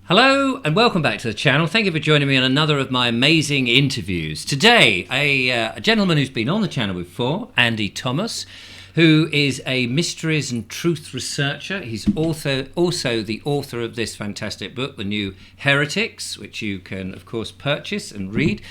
Hello and welcome back to the channel. Thank you for joining me on another of my amazing interviews. Today, a gentleman who's been on the channel before, Andy Thomas, who is a mysteries and truth researcher. He's also the author of this fantastic book, The New Heretics, which you can, of course, purchase and read.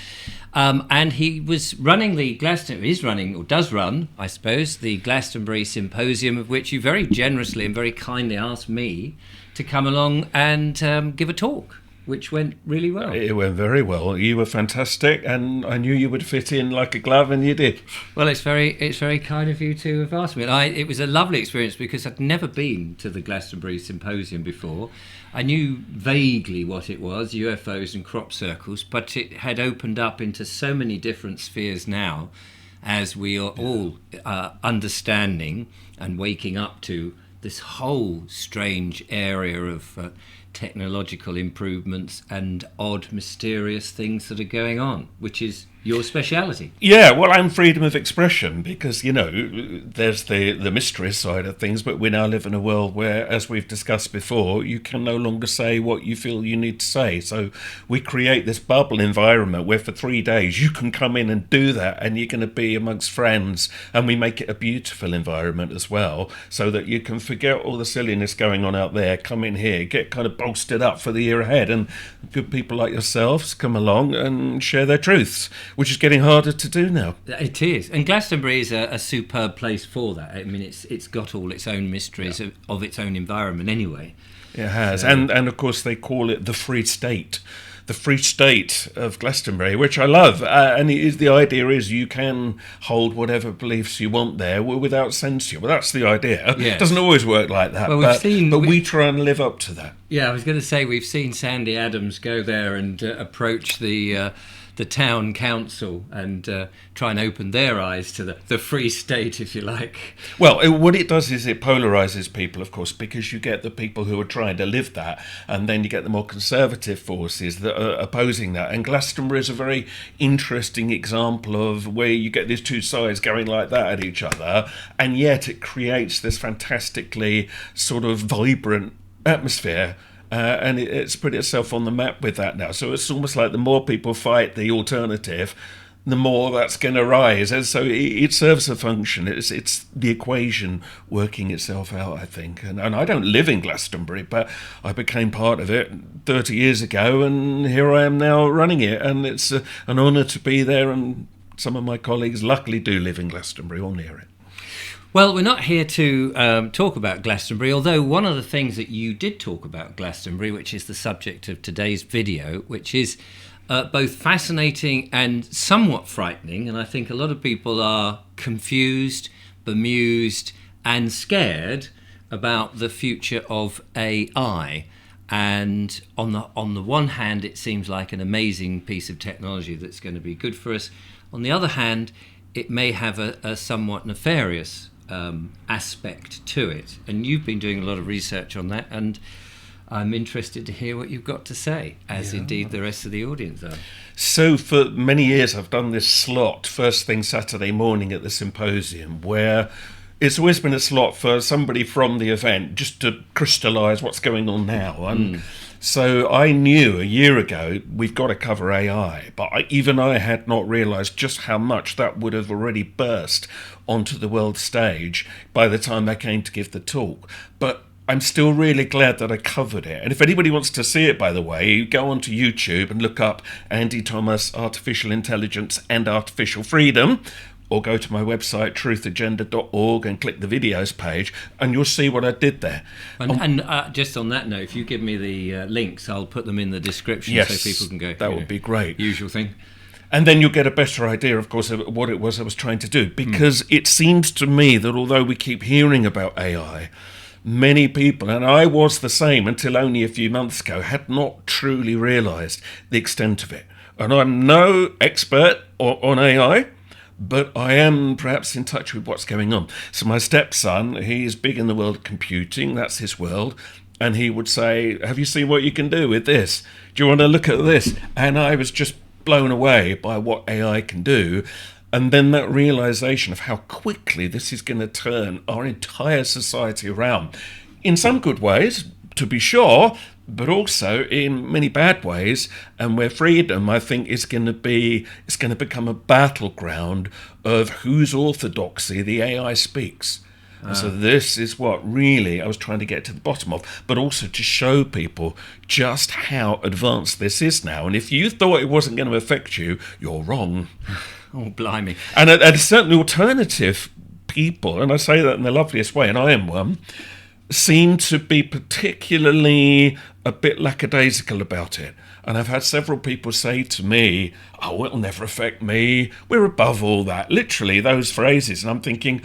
And he was running the does run, I suppose, the Glastonbury Symposium, of which you very generously and very kindly asked me to come along and give a talk, which went really well. It went very well. You were fantastic, and I knew you would fit in like a glove, and you did. Well, it's very kind of you to have asked me. And it was a lovely experience because I'd never been to the Glastonbury Symposium before. I knew vaguely what it was, UFOs and crop circles, but it had opened up into so many different spheres now, as we are all understanding and waking up to this whole strange area of technological improvements and odd, mysterious things that are going on, which is your speciality. Yeah, well, I'm freedom of expression because, there's the mystery side of things, but we now live in a world where, as we've discussed before, you can no longer say what you feel you need to say. So we create this bubble environment where for 3 days you can come in and do that, and you're going to be amongst friends, and we make it a beautiful environment as well, so that you can forget all the silliness going on out there, come in here, get kind of bolstered up for the year ahead, and good people like yourselves come along and share their truths, which is getting harder to do now. It is, and Glastonbury is a superb place for that. I mean, it's got all its own mysteries of its own environment anyway. It has, and of course they call it the Free State. The Free State of Glastonbury, which I love, and the idea is you can hold whatever beliefs you want there without censure. Well, that's the idea. Yes. It doesn't always work like that, but we try and live up to that. Yeah, I was going to say we've seen Sandy Adams go there and approach the town council and try and open their eyes to the Free State, if you like. Well, what it does is it polarizes people, of course, because you get the people who are trying to live that, and then you get the more conservative forces that are opposing that. And Glastonbury is a very interesting example of where you get these two sides going like that at each other, and yet it creates this fantastically sort of vibrant atmosphere. And it's put itself on the map with that now. So it's almost like the more people fight the alternative, the more that's going to rise. And so it serves a function. It's the equation working itself out, I think. And I don't live in Glastonbury, but I became part of it 30 years ago, and here I am now running it. And it's an honour to be there, and some of my colleagues luckily do live in Glastonbury or near it. Well, we're not here to talk about Glastonbury, although one of the things that you did talk about Glastonbury, which is the subject of today's video, which is both fascinating and somewhat frightening, and I think a lot of people are confused, bemused and scared about the future of AI. And on the one hand, it seems like an amazing piece of technology that's going to be good for us. On the other hand, it may have a somewhat nefarious aspect to it, and you've been doing a lot of research on that, and I'm interested to hear what you've got to say, as indeed the rest of the audience are. So for many years I've done this slot first thing Saturday morning at the symposium, where it's always been a slot for somebody from the event just to crystallise what's going on now. And so I knew a year ago we've got to cover AI, but I had not realised just how much that would have already burst onto the world stage by the time I came to give the talk. But I'm still really glad that I covered it. And if anybody wants to see it, by the way, go onto YouTube and look up Andy Thomas, Artificial Intelligence and Artificial Freedom, or go to my website, truthagenda.org, and click the videos page, and you'll see what I did there. And just on that note, if you give me the links, I'll put them in the description so people can go. That would be great. Usual thing. And then you'll get a better idea, of course, of what it was I was trying to do. Because it seems to me that although we keep hearing about AI, many people, and I was the same until only a few months ago, had not truly realised the extent of it. And I'm no expert on AI, but I am perhaps in touch with what's going on. So my stepson, he's big in the world of computing, that's his world, and he would say, have you seen what you can do with this? Do you want to look at this? And I was just blown away by what AI can do. And then that realization of how quickly this is going to turn our entire society around. In some good ways, to be sure, but also in many bad ways, and where freedom, I think, is going to become a battleground of whose orthodoxy the AI speaks. And so this is what really I was trying to get to the bottom of, but also to show people just how advanced this is now. And if you thought it wasn't going to affect you, you're wrong. Oh, blimey. And certainly alternative people, and I say that in the loveliest way, and I am one, seem to be particularly a bit lackadaisical about it. And I've had several people say to me, oh, it'll never affect me. We're above all that. Literally, those phrases. And I'm thinking,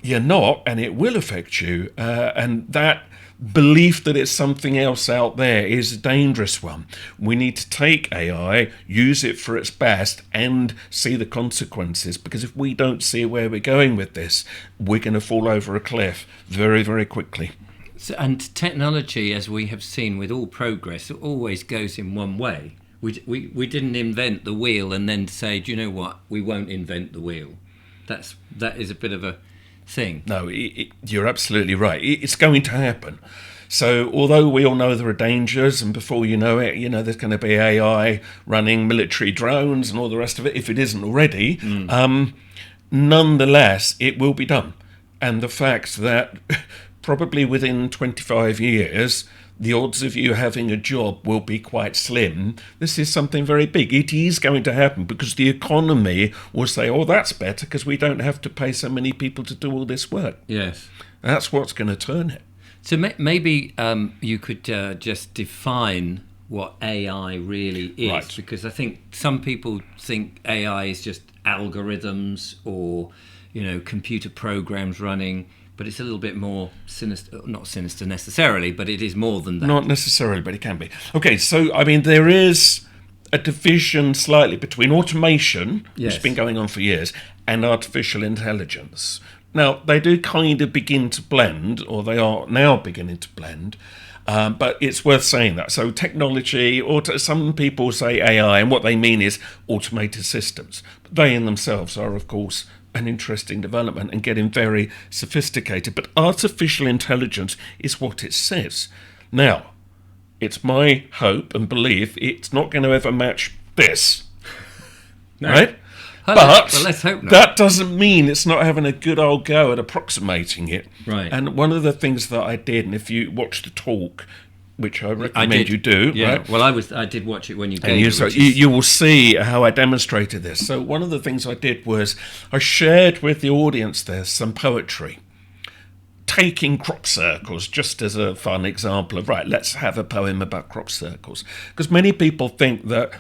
you're not, and it will affect you. And that belief that it's something else out there is a dangerous one. We need to take AI, use it for its best, and see the consequences. Because if we don't see where we're going with this, we're going to fall over a cliff very, very quickly. So, and technology, as we have seen with all progress, it always goes in one way. We didn't invent the wheel and then say, do you know what, we won't invent the wheel. That is a bit of a thing. No, you're absolutely right. It's going to happen. So although we all know there are dangers, and before you know it, there's going to be AI running military drones and all the rest of it, if it isn't already, nonetheless, it will be done. And the fact that probably within 25 years, the odds of you having a job will be quite slim. This is something very big. It is going to happen because the economy will say, oh, that's better because we don't have to pay so many people to do all this work. Yes. That's what's going to turn it. So maybe you could just define what AI really is. Right. Because I think some people think AI is just algorithms or, computer programs running. But it's a little bit more sinister, not sinister necessarily, but it is more than that. Not necessarily, but it can be. Okay, so, there is a division slightly between automation, which has been going on for years, and artificial intelligence. Now, they do kind of begin to blend, or they are now beginning to blend, but it's worth saying that. So technology, some people say AI, and what they mean is automated systems. But they in themselves are, of course, an interesting development and getting very sophisticated. But artificial intelligence is what it says. Now, it's my hope and belief it's not going to ever match this. No. Right? But let's hope not. That doesn't mean it's not having a good old go at approximating it. Right. And one of the things that I did, and if you watch the talk, which I recommend you do. Yeah. Right? Well, I did watch it when you gave it. You will see how I demonstrated this. So one of the things I did was I shared with the audience there some poetry, taking crop circles just as a fun example of, right, let's have a poem about crop circles. Because many people think that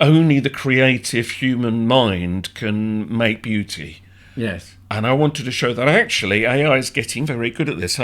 only the creative human mind can make beauty. Yes. And I wanted to show that actually AI is getting very good at this.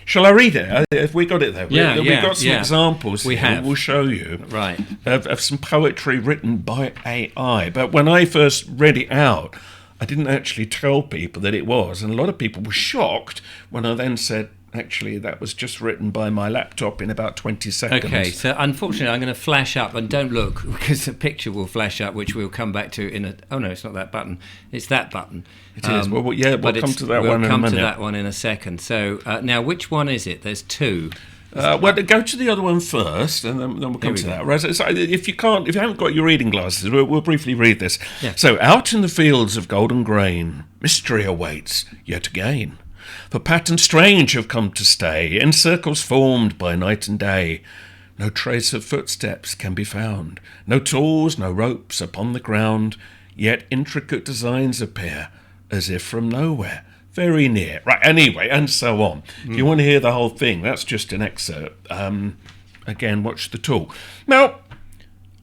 Shall I read it? Have we got it there? We've got some examples we have. We'll show you right. of some poetry written by AI. But when I first read it out, I didn't actually tell people that it was. And a lot of people were shocked when I then said, actually, that was just written by my laptop in about 20 seconds. Okay, so unfortunately, I'm going to flash up, and don't look, because the picture will flash up, which we'll come back to in a... Oh, no, it's not that button. It's that button. It is. We'll come to that one in a minute. We'll come to that one in a second. So, now, which one is it? There's two. Well, go to the other one first, and then we'll come to that. If you haven't got your reading glasses, we'll briefly read this. Yeah. So, out in the fields of golden grain, mystery awaits yet again. For patterns strange have come to stay in circles formed by night and day. No trace of footsteps can be found, no tools, no ropes upon the ground, yet intricate designs appear, as if from nowhere, very near. Right, anyway, and so on. If you want to hear the whole thing, that's just an excerpt. Again, watch the tool. Now,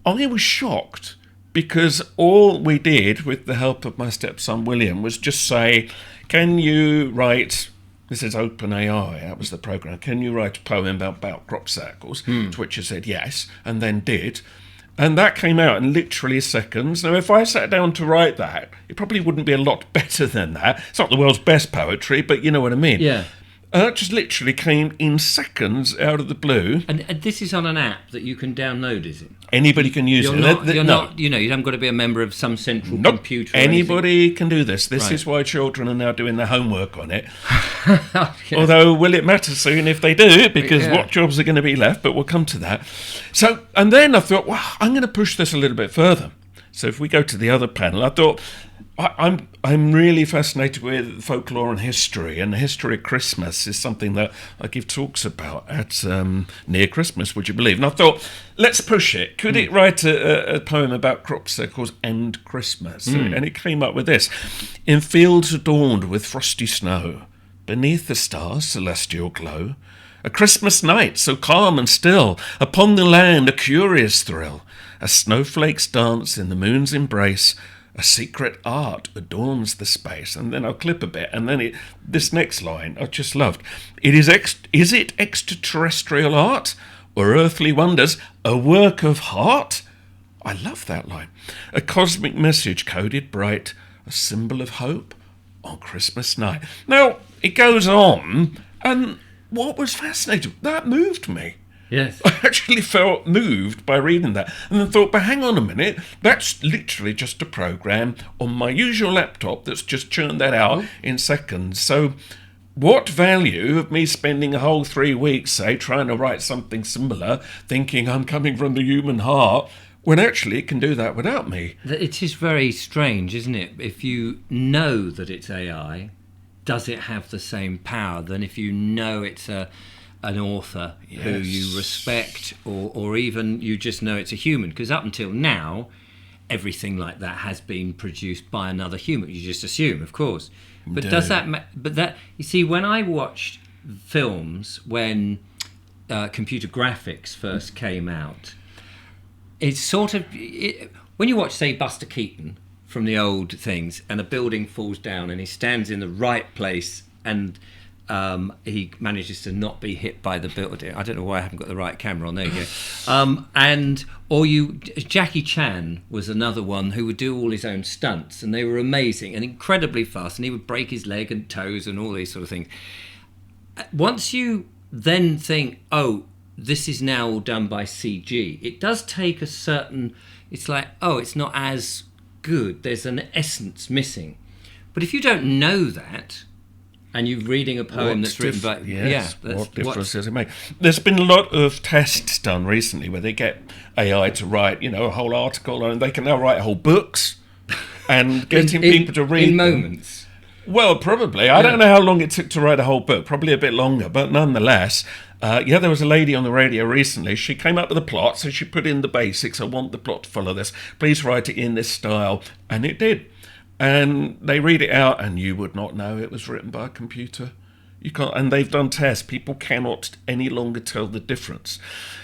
I was shocked because all we did with the help of my stepson William was just say, can you write, this is OpenAI, that was the program, can you write a poem about crop circles? To which I said yes, and then did. And that came out in literally seconds. Now, if I sat down to write that, it probably wouldn't be a lot better than that. It's not the world's best poetry, but you know what I mean. Yeah. Just literally came in seconds out of the blue. And this is on an app that you can download, is it? Anybody can use it. You're not, you haven't got to be a member of some central computer. Anybody can do this. This is why children are now doing their homework on it. Although, will it matter soon if they do? Because what jobs are going to be left? But we'll come to that. So, and then I thought, well, I'm going to push this a little bit further. So if we go to the other panel, I thought, I'm really fascinated with folklore and history, and the history of Christmas is something that I give talks about at near Christmas, would you believe? And I thought, let's push it. Could it write a poem about crop circles and Christmas? And it came up with this. In fields adorned with frosty snow, beneath the stars' celestial glow, a Christmas night so calm and still, upon the land a curious thrill, as snowflakes dance in the moon's embrace, a secret art adorns the space. And then I'll clip a bit, and then this next line I just loved. Is it extraterrestrial art or earthly wonders, a work of heart? I love that line. A cosmic message coded bright, a symbol of hope on Christmas night. Now, it goes on, and what was fascinating, that moved me. Yes. I actually felt moved by reading that, and then thought, but hang on a minute, that's literally just a program on my usual laptop that's just churned that out in seconds. So what value of me spending a whole 3 weeks, say, trying to write something similar, thinking I'm coming from the human heart, when actually it can do that without me? It is very strange, isn't it? If you know that it's AI, does it have the same power than if you know it's an author who you respect, or even you just know it's a human? Because up until now, everything like that has been produced by another human. You just assume, of course. But does that? But that, you see, when I watched films when computer graphics first came out, it's sort of when you watch, say, Buster Keaton from the old things, and a building falls down, and he stands in the right place, and he manages to not be hit by the building. I don't know why I haven't got the right camera on. There you go. Jackie Chan was another one who would do all his own stunts, and they were amazing and incredibly fast, and he would break his leg and toes and all these sort of things. Once you then think, oh, this is now all done by CG, it does take a certain, it's like, oh, it's not as good. There's an essence missing. But if you don't know that, and you're reading a poem that's written by... what difference does it make? There's been a lot of tests done recently where they get AI to write, a whole article, and they can now write whole books and getting people to read in moments. Well, probably. I don't know how long it took to write a whole book. Probably a bit longer, but nonetheless... there was a lady on the radio recently. She came up with a plot, so she put in the basics. I want the plot to follow this. Please write it in this style. And it did. And they read it out, and you would not know it was written by a computer. You can't, and they've done tests. People cannot any longer tell the difference.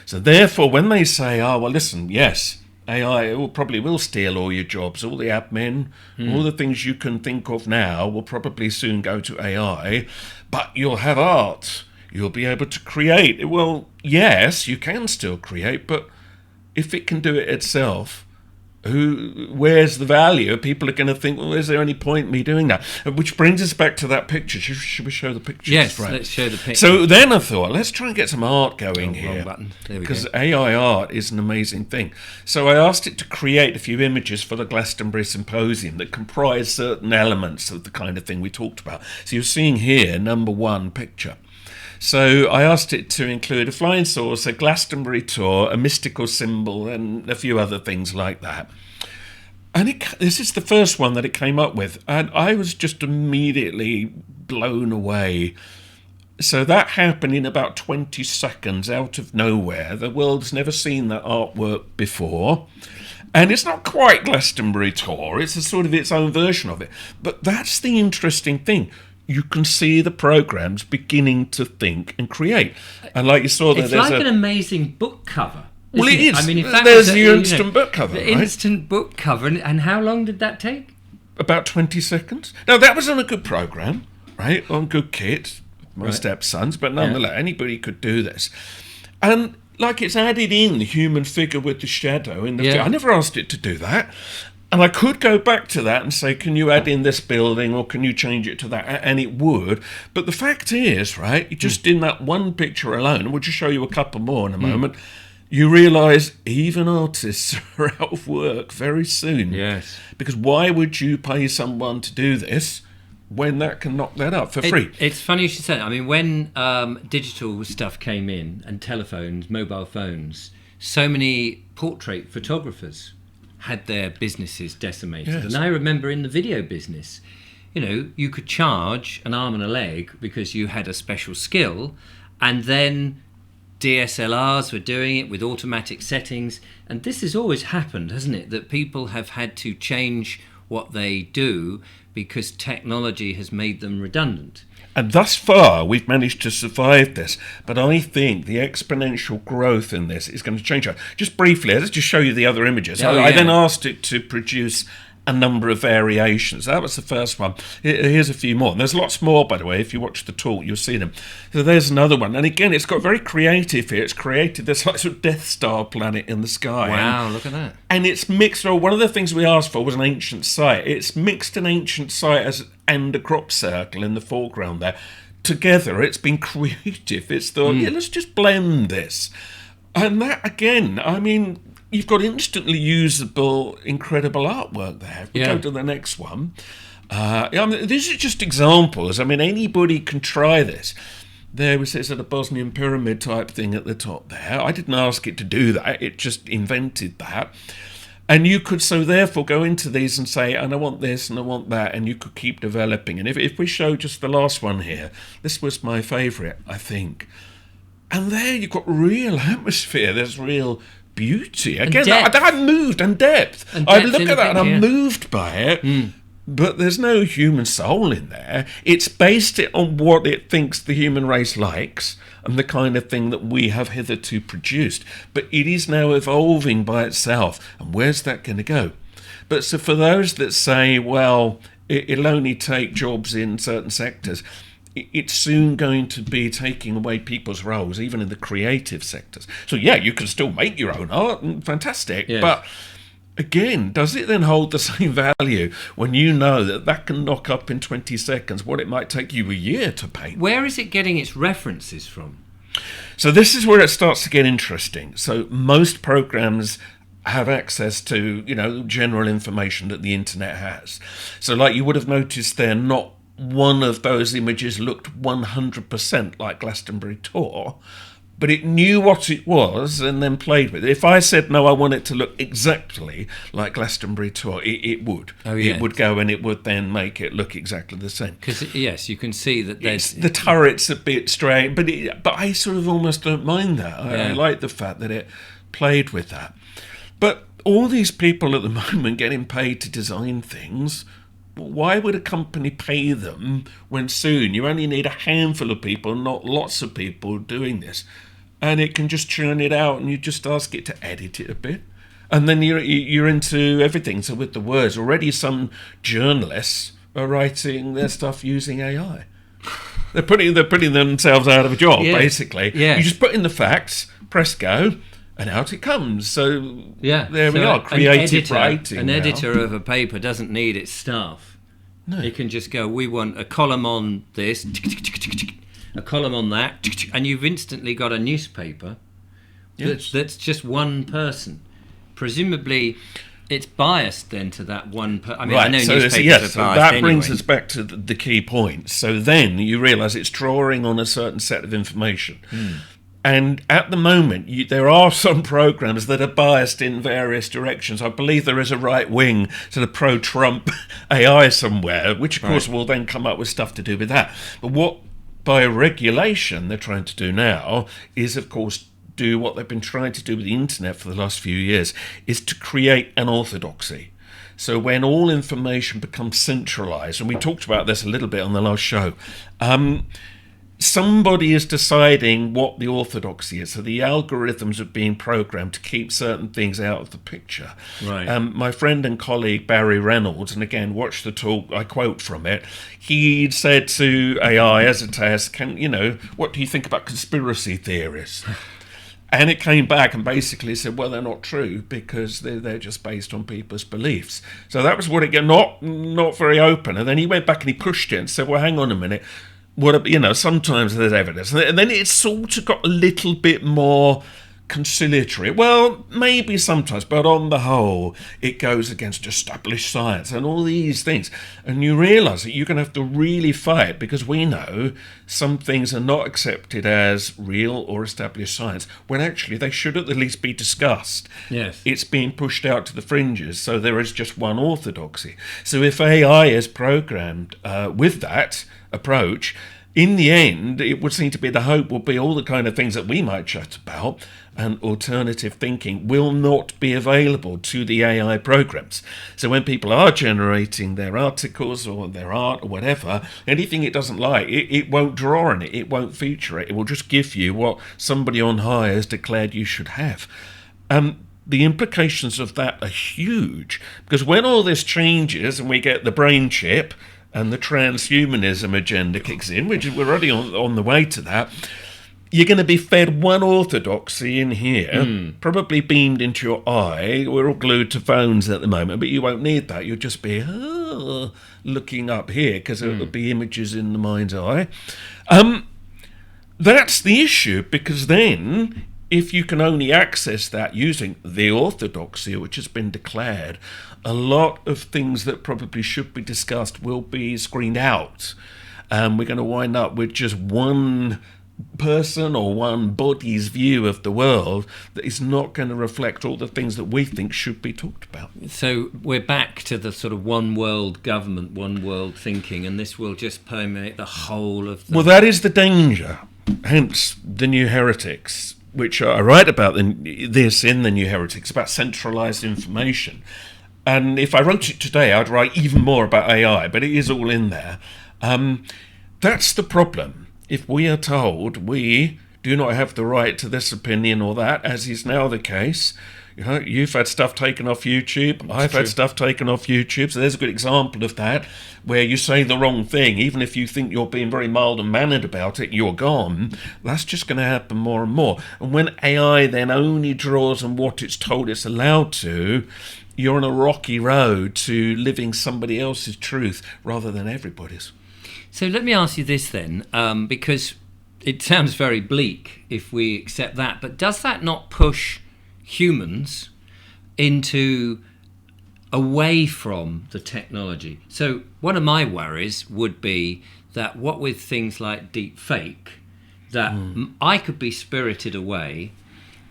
So therefore, when they say, "Oh, well, listen, yes, AI probably will steal all your jobs, all the admin, all the things you can think of now will probably soon go to AI, but you'll have art. You'll be able to create." Well, yes, you can still create, but if it can do it itself, where's the value? People are going to think, well, is there any point in me doing that? Which brings us back to that picture. Should we show the picture? Yes, let's show the picture. So then I thought, let's try and get some art going here. Wrong button. There we go. Because AI art is an amazing thing. So I asked it to create a few images for the Glastonbury Symposium that comprise certain elements of the kind of thing we talked about. So you're seeing here, number 1 picture. So I asked it to include a flying saucer, a Glastonbury tour, a mystical symbol, and a few other things like that. And this is the first one that it came up with, and I was just immediately blown away. So that happened in about 20 seconds out of nowhere. The world's never seen that artwork before. And it's not quite Glastonbury tour, it's a sort of its own version of it. But that's the interesting thing. You can see the programs beginning to think and create. And like you saw there, it's like an amazing book cover. Well, it is. I mean, if that there's was the instant book cover, the right? instant book cover. And how long did that take? About 20 seconds. Now, that was on a good program, right? On good kit, my stepsons, but nonetheless, anybody could do this. And like it's added in the human figure with the shadow in the I never asked it to do that. And I could go back to that and say, can you add in this building or can you change it to that? And it would. But the fact is, right, just in that one picture alone, and we'll just show you a couple more in a moment, you realise even artists are out of work very soon. Yes. Because why would you pay someone to do this when that can knock that up for free? It's funny you should say that. I mean, when digital stuff came in and telephones, mobile phones, so many portrait photographers had their businesses decimated. Yes. And I remember in the video business, you could charge an arm and a leg because you had a special skill, and then DSLRs were doing it with automatic settings. And this has always happened, hasn't it? That people have had to change what they do because technology has made them redundant. And thus far, we've managed to survive this. But I think the exponential growth in this is going to change that. Just briefly, let's just show you the other images. I then asked it to produce a number of variations. That was the first one. Here's a few more. And there's lots more, by the way. If you watch the talk, you'll see them. So there's another one. And again, it's got very creative here. It's created this like sort of Death Star planet in the sky. Wow, look at that. And it's mixed. One of the things we asked for was an ancient site. It's mixed an ancient site and a crop circle in the foreground there. Together, it's been creative. It's thought, let's just blend this. And that, again, I mean, you've got instantly usable, incredible artwork there. If we go to the next one. These are just examples. I mean, anybody can try this. There was this sort of Bosnian pyramid type thing at the top there. I didn't ask it to do that. It just invented that. And you could so therefore go into these and say, and I want this and I want that, and you could keep developing. And if we show just the last one here, this was my favourite, I think. And there you've got real atmosphere. There's real beauty. Again, I'm moved, and depth. I look at that and I'm moved by it. But there's no human soul in there. It's based it on what it thinks the human race likes and the kind of thing that we have hitherto produced. But it is now evolving by itself. And where's that going to go? But so for those that say, well, it'll only take jobs in certain sectors, it's soon going to be taking away people's roles, even in the creative sectors. So, yeah, you can still make your own art, and fantastic. Yes. But again, does it then hold the same value when you know that can knock up in 20 seconds what it might take you a year to paint? Where is it getting its references from? So this is where it starts to get interesting. So most programs have access to, general information that the internet has. So like you would have noticed there, not one of those images looked 100% like Glastonbury Tour, but it knew what it was and then played with it. If I said, no, I want it to look exactly like Glastonbury Tour, it would. Oh, yeah. It would go and it would then make it look exactly the same. Because, yes, you can see that there's... The turret's a bit strange, but I sort of almost don't mind that. I like the fact that it played with that. But all these people at the moment getting paid to design things... Why would a company pay them when soon you only need a handful of people, not lots of people doing this? And it can just churn it out and you just ask it to edit it a bit. And then you're into everything. So with the words, already some journalists are writing their stuff using AI. They're putting themselves out of a job, basically. Yeah. You just put in the facts, press go, and out it comes. So there we are, creative writing. An editor of a paper doesn't need its staff. No. It can just go, we want a column on this, a column on that, and you've instantly got a newspaper that's just one person. Presumably, it's biased then to that one person. I mean, I know newspapers are biased that brings us back to the key point. So then you realise it's drawing on a certain set of information. And at the moment, there are some programs that are biased in various directions. I believe there is a right-wing sort of pro-Trump AI somewhere, which, of course, will then come up with stuff to do with that. But what, by regulation, they're trying to do now is, of course, do what they've been trying to do with the internet for the last few years, is to create an orthodoxy. So when all information becomes centralised, and we talked about this a little bit on the last show, somebody is deciding what the orthodoxy is. So the algorithms are being programmed to keep certain things out of the picture. Right. My friend and colleague Barry Reynolds, and again, watch the talk, I quote from it, he said to AI as a test, what do you think about conspiracy theories? And it came back and basically said, well, they're not true because they're just based on people's beliefs. So that was what it got, not very open. And then he went back and he pushed it and said, well, hang on a minute. Sometimes there's evidence. And then it sort of got a little bit more conciliatory. Well, maybe sometimes, but on the whole, it goes against established science and all these things. And you realise that you're going to have to really fight, because we know some things are not accepted as real or established science, when actually they should at the least be discussed. Yes. It's being pushed out to the fringes, so there is just one orthodoxy. So if AI is programmed with that approach, in the end, it would seem to be the hope will be all the kind of things that we might chat about, and alternative thinking will not be available to the AI programs. So when people are generating their articles or their art or whatever, anything it doesn't like, it won't draw on it, it won't feature it, it will just give you what somebody on high has declared you should have. The implications of that are huge, because when all this changes and we get the brain chip and the transhumanism agenda kicks in, which we're already on the way to that, you're going to be fed one orthodoxy in here, probably beamed into your eye. We're all glued to phones at the moment, but you won't need that. You'll just be looking up here, because it'll be images in the mind's eye. That's the issue, because then, if you can only access that using the orthodoxy which has been declared, a lot of things that probably should be discussed will be screened out. We're going to wind up with just one person or one body's view of the world that is not going to reflect all the things that we think should be talked about. So we're back to the sort of one world government, one world thinking, and this will just permeate the whole of the... Well, that is the danger, hence the New Heretics, which I write about this in the New Heretics, about centralised information. And if I wrote it today, I'd write even more about AI, but it is all in there. That's the problem. If we are told we do not have the right to this opinion or that, as is now the case, you've had stuff taken off YouTube, I've had stuff taken off YouTube, so there's a good example of that, where you say the wrong thing, even if you think you're being very mild and mannered about it, you're gone. That's just going to happen more and more. And when AI then only draws on what it's told it's allowed to, you're on a rocky road to living somebody else's truth rather than everybody's. So let me ask you this then, because it sounds very bleak if we accept that, but does that not push humans into away from the technology? So one of my worries would be that what with things like deep fake, that I could be spirited away,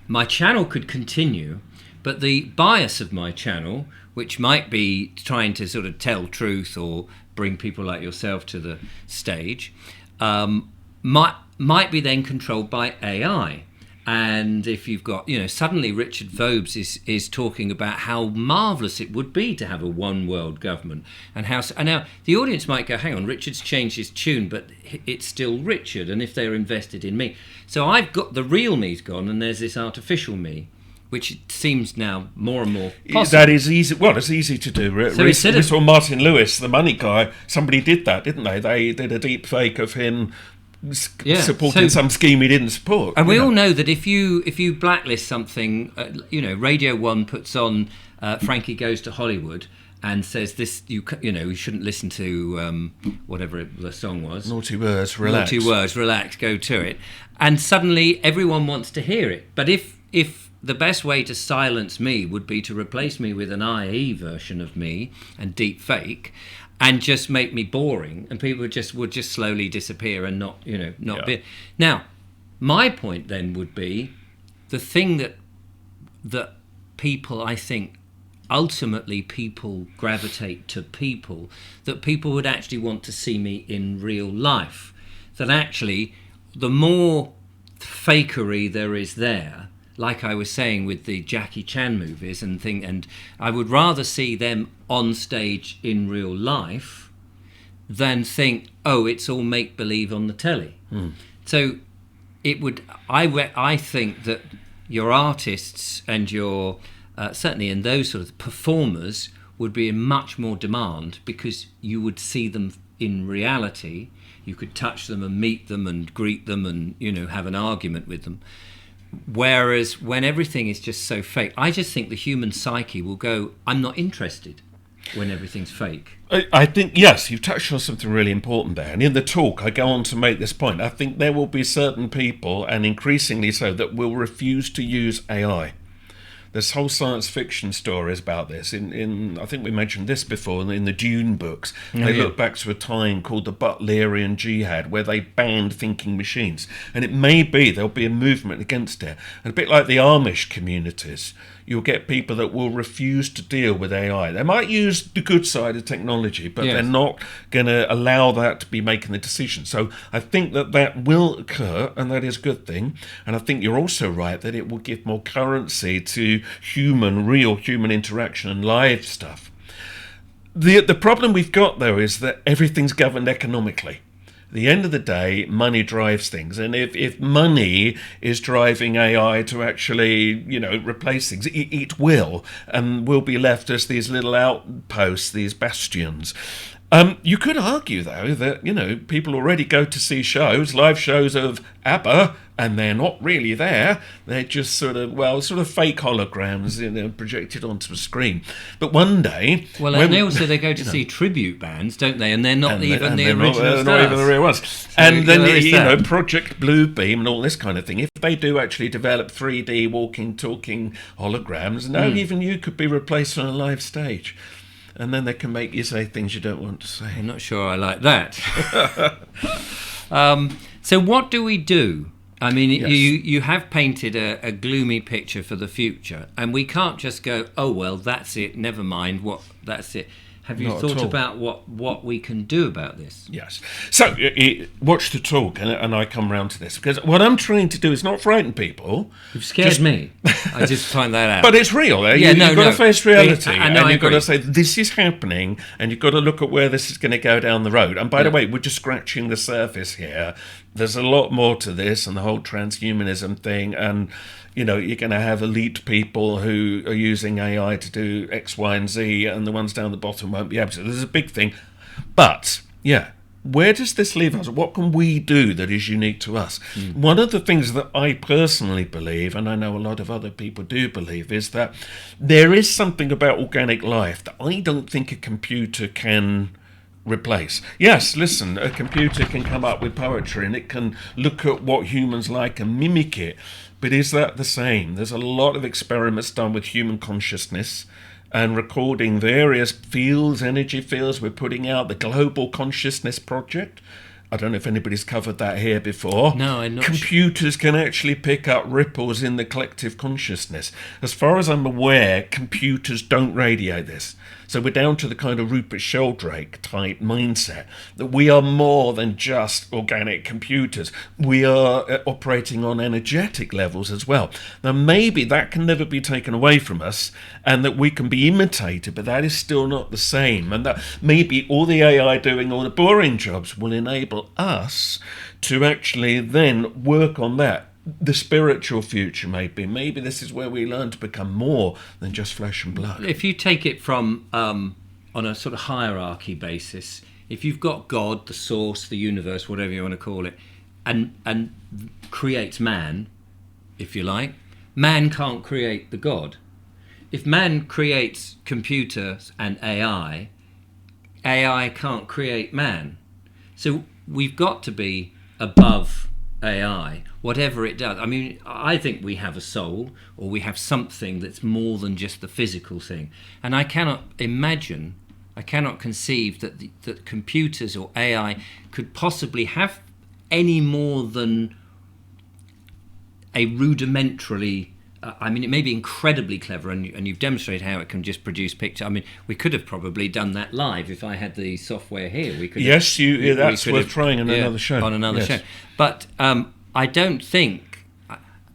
my channel could continue, but the bias of my channel, which might be trying to sort of tell truth or bring people like yourself to the stage, might be then controlled by AI. And if you've got, suddenly Richard Vobes is talking about how marvellous it would be to have a one world government, and now the audience might go, hang on, Richard's changed his tune, but it's still Richard, and if they're invested in me. So I've got the real me's gone, and there's this artificial me, which seems now more and more possible. That is easy. Well, it's easy to do. So we saw Martin Lewis, the money guy. Somebody did that, didn't they? They did a deep fake of him supporting some scheme he didn't support. And we all know that if you blacklist something, Radio 1 puts on Frankie Goes to Hollywood and says this, you shouldn't listen to whatever the song was. Naughty words, relax. Naughty words, relax, go to it. And suddenly everyone wants to hear it. But if the best way to silence me would be to replace me with an IE version of me and deep fake, and just make me boring, and people would just slowly disappear and not be. Now, my point then would be the thing that people, I think, ultimately people gravitate to people, that people would actually want to see me in real life. That actually, the more fakery there is there, like I was saying with the Jackie Chan movies and I would rather see them on stage in real life than think, oh, it's all make-believe on the telly. So I think that your artists and your, certainly in those sort of performers, would be in much more demand, because you would see them in reality, you could touch them and meet them and greet them and, have an argument with them. Whereas when everything is just so fake, I just think the human psyche will go, I'm not interested when everything's fake. I think, yes, you've touched on something really important there. And in the talk, I go on to make this point. I think there will be certain people, and increasingly so, that will refuse to use AI. There's whole science fiction stories about this. In I think we mentioned this before, in the Dune books. They look back to a time called the Butlerian Jihad, where they banned thinking machines. And it may be there'll be a movement against it. And a bit like the Amish communities, you'll get people that will refuse to deal with AI. They might use the good side of technology, but they're not going to allow that to be making the decision. So I think that will occur, and that is a good thing. And I think you're also right that it will give more currency to real human interaction and live stuff. The problem we've got, though, is that everything's governed economically. At the end of the day, money drives things, and if money is driving AI to actually, replace things, it will, and we'll be left as these little outposts, these bastions. You could argue, though, that, people already go to see live shows of ABBA, and they're not really there. They're just sort of fake holograms, projected onto a screen. But one day... Well, and they also go to see tribute bands, don't they? And they're not even the original stars. Not even the real ones. So and then, Project Bluebeam and all this kind of thing, if they do actually develop 3D walking, talking holograms, even you could be replaced on a live stage. And then they can make you say things you don't want to say. I'm not sure I like that. So what do we do? I mean, you have painted a gloomy picture for the future, and we can't just go, oh, well, that's it, never mind, that's it. Have you thought about what we can do about this? Yes. So watch the talk, and I come round to this, because what I'm trying to do is not frighten people. You've scared me. I just find that out. But it's real. You've got to face reality, and you've got to say this is happening, and you've got to look at where this is going to go down the road. And by the way, we're just scratching the surface here. There's a lot more to this, and the whole transhumanism thing, and you're going to have elite people who are using AI to do X, Y, and Z, and the ones down the bottom won't be able to. There's a big thing. But, where does this leave us? What can we do that is unique to us? One of the things that I personally believe, and I know a lot of other people do believe, is that there is something about organic life that I don't think a computer can replace. Yes, listen, a computer can come up with poetry and it can look at what humans like and mimic it. But is that the same? There's a lot of experiments done with human consciousness and recording various fields, energy fields. We're putting out the Global Consciousness Project. I don't know if anybody's covered that here before. No, I'm not. Computers can actually pick up ripples in the collective consciousness. As far as I'm aware, computers don't radiate this. So we're down to the kind of Rupert Sheldrake type mindset that we are more than just organic computers. We are operating on energetic levels as well. Now, maybe that can never be taken away from us and that we can be imitated, but that is still not the same. And that maybe all the AI doing all the boring jobs will enable us to actually then work on that. The spiritual future, maybe this is where we learn to become more than just flesh and blood. If you take it from on a sort of hierarchy basis, if you've got God, the source, the universe, whatever you want to call it, and creates man, if you like, man can't create the God. If man creates computers and AI can't create man. So we've got to be above AI, whatever it does. I mean, I think we have a soul, or we have something that's more than just the physical thing. And I cannot conceive that computers or AI could possibly have any more than a rudimentarily. I mean, it may be incredibly clever, and you've demonstrated how it can just produce picture. I mean, we could have probably done that live if I had the software here. We could. Yes, that's worth trying on another show. On another show, but I don't think.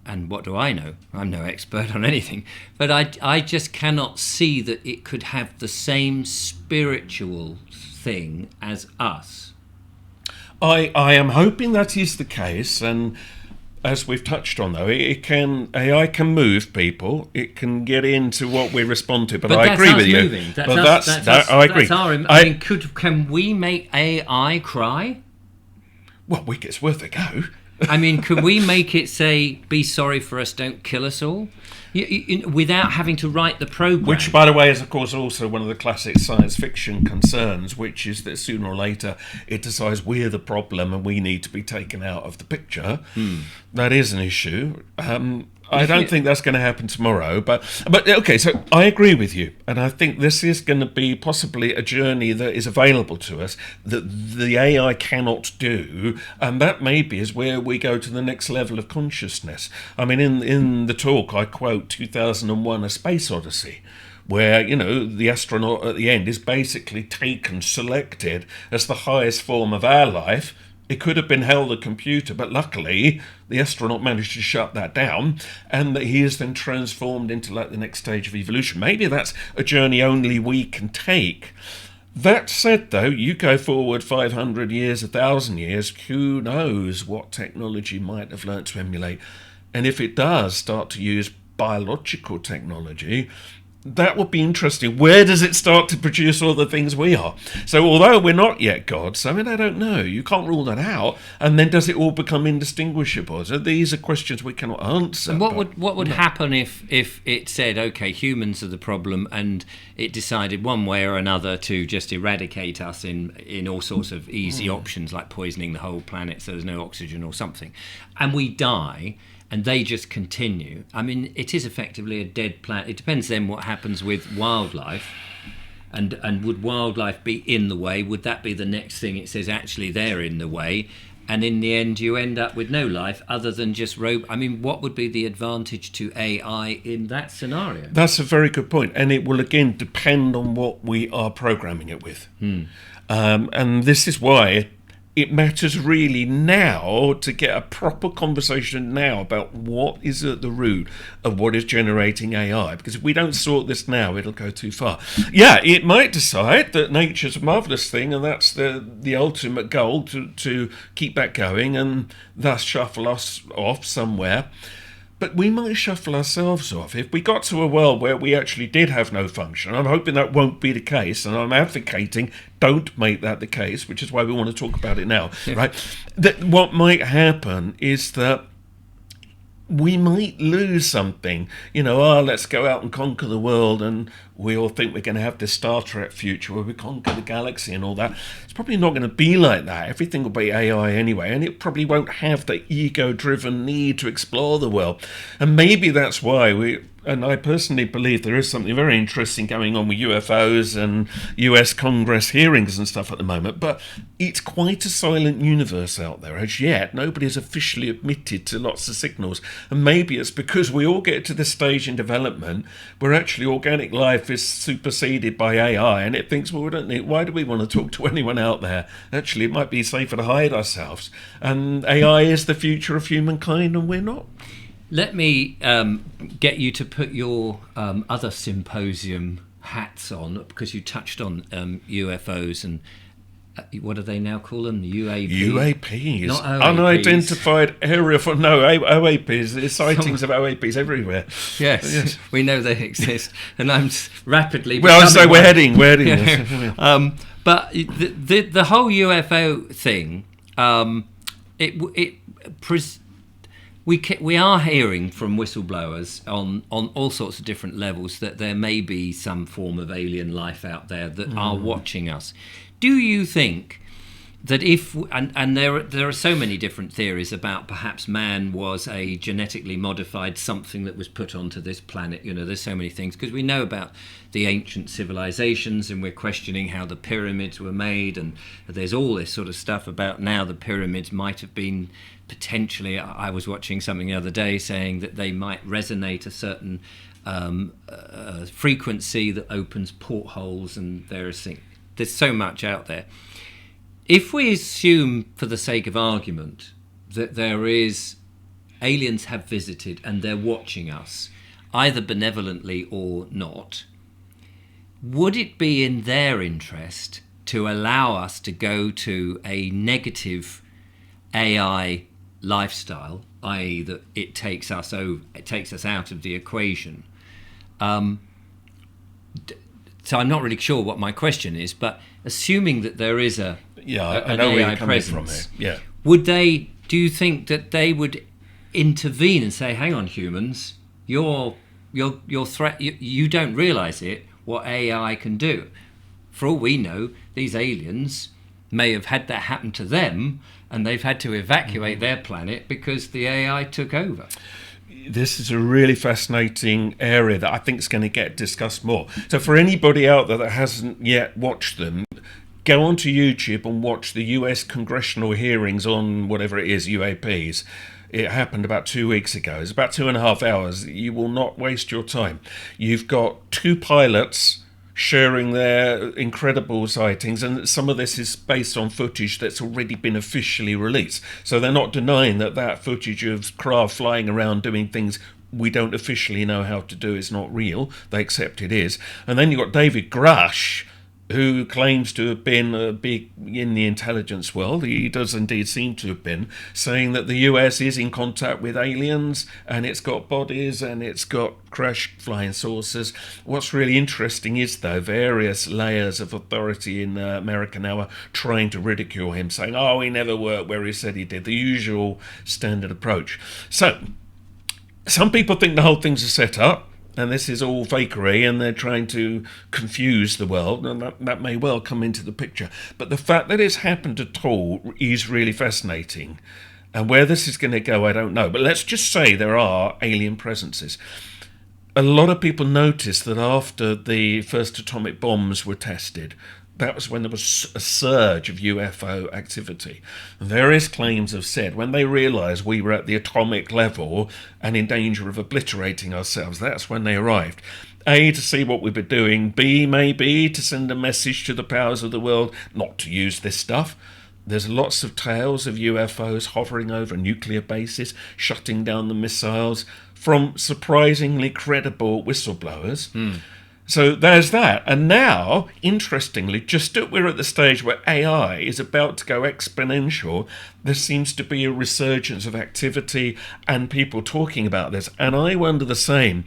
And what do I know? I'm no expert on anything, but I just cannot see that it could have the same spiritual thing as us. I am hoping that is the case, and as we've touched on, though, AI can move people. It can get into what we respond to. But I agree with you. I agree. Can we make AI cry? Well, it's worth a go. I mean, could we make it say, "Be sorry for us, don't kill us all," without having to write the program? Which, by the way, is of course also one of the classic science fiction concerns, which is that sooner or later it decides we're the problem and we need to be taken out of the picture. That is an issue. I don't think that's going to happen tomorrow, but okay. So I agree with you, and I think this is going to be possibly a journey that is available to us that the AI cannot do, and that maybe is where we go to the next level of consciousness. I mean, in the talk, I quote 2001: A Space Odyssey, where, you know, the astronaut at the end is basically taken, selected as the highest form of our life. It could have been held a computer, but luckily the astronaut managed to shut that down, and that he is then transformed into like the next stage of evolution. Maybe that's a journey only we can take. That said, though, you go forward 500 years, 1,000 years, who knows what technology might have learnt to emulate. And if it does start to use biological technology, that would be interesting. Where does it start to produce all the things we are? So although we're not yet gods, I mean, I don't know. You can't rule that out. And then does it all become indistinguishable? So these are questions we cannot answer. And what would happen if it said, okay, humans are the problem, and it decided one way or another to just eradicate us in all sorts of easy options, like poisoning the whole planet so there's no oxygen or something, and we die, and they just continue? I mean, it is effectively a dead planet. It depends then what happens with wildlife, and would wildlife be in the way? Would that be the next thing? It says actually they're in the way, and in the end you end up with no life other than just I mean, what would be the advantage to AI in that scenario? That's a very good point, and it will again depend on what we are programming it with. And this is why it matters really now to get a proper conversation now about what is at the root of what is generating AI. Because if we don't sort this now, it'll go too far. Yeah, it might decide that nature's a marvellous thing and that's the ultimate goal, to keep that going and thus shuffle us off somewhere. But we might shuffle ourselves off. If we got to a world where we actually did have no function, I'm hoping that won't be the case, and I'm advocating don't make that the case, which is why we want to talk about it now, right? That what might happen is that we might lose something. You know, let's go out and conquer the world, and we all think we're going to have this Star Trek future where we conquer the galaxy and all that. It's probably not going to be like that. Everything will be AI anyway, and it probably won't have the ego-driven need to explore the world. And maybe that's why and I personally believe there is something very interesting going on with UFOs and US Congress hearings and stuff at the moment, but it's quite a silent universe out there. As yet, nobody has officially admitted to lots of signals, and maybe it's because we all get to this stage in development where actually organic life is superseded by AI, and it thinks, well, why do we want to talk to anyone out there? Actually, it might be safer to hide ourselves, and AI is the future of humankind, and we're not. Let me get you to put your other symposium hats on, because you touched on UFOs and what do they now call them? UAP? UAPs. Not OAPs. Unidentified area for... No, OAPs. There's sightings of OAPs everywhere. Yes, we know they exist. And I'm rapidly... Well, so we're heading. But the whole UFO thing, we are hearing from whistleblowers on all sorts of different levels that there may be some form of alien life out there that are watching us. Do you think that and there are so many different theories about perhaps man was a genetically modified something that was put onto this planet? You know, there's so many things, because we know about the ancient civilizations and we're questioning how the pyramids were made, and there's all this sort of stuff about now the pyramids might have been potentially... I was watching something the other day saying that they might resonate a certain frequency that opens portholes, and there's so much out there. If we assume, for the sake of argument, that aliens have visited and they're watching us, either benevolently or not, would it be in their interest to allow us to go to a negative AI lifestyle, i.e. that it takes us out of the equation? So I'm not really sure what my question is, but assuming that there is an AI presence, would they do you think that they would intervene and say, hang on, humans, your threat, you don't realize it, what AI can do? For all we know, these aliens may have had that happen to them, and they've had to evacuate their planet because the AI took over. This is a really fascinating area that I think is going to get discussed more. So for anybody out there that hasn't yet watched them, go onto YouTube and watch the US congressional hearings on whatever it is, UAPs. It happened about 2 weeks ago. It's about 2.5 hours. You will not waste your time. You've got two pilots sharing their incredible sightings, and some of this is based on footage that's already been officially released. So they're not denying that footage of craft flying around doing things we don't officially know how to do is not real. They accept it is. And then you've got David Grush, who claims to have been big in the intelligence world. He does indeed seem to have been, saying that the US is in contact with aliens and it's got bodies and it's got crashed flying saucers. What's really interesting is, though, various layers of authority in America now are trying to ridicule him, saying, oh, he never worked where he said he did, the usual standard approach. So, some people think the whole thing's a set-up, and this is all fakery, and they're trying to confuse the world, and that may well come into the picture. But the fact that it's happened at all is really fascinating. And where this is going to go, I don't know. But let's just say there are alien presences. A lot of people noticed that after the first atomic bombs were tested, that was when there was a surge of UFO activity. Various claims have said when they realised we were at the atomic level and in danger of obliterating ourselves, that's when they arrived. A, to see what we were doing. B, maybe to send a message to the powers of the world not to use this stuff. There's lots of tales of UFOs hovering over nuclear bases, shutting down the missiles from surprisingly credible whistleblowers. So there's that. And now, interestingly, we're at the stage where AI is about to go exponential. There seems to be a resurgence of activity and people talking about this. And I wonder the same.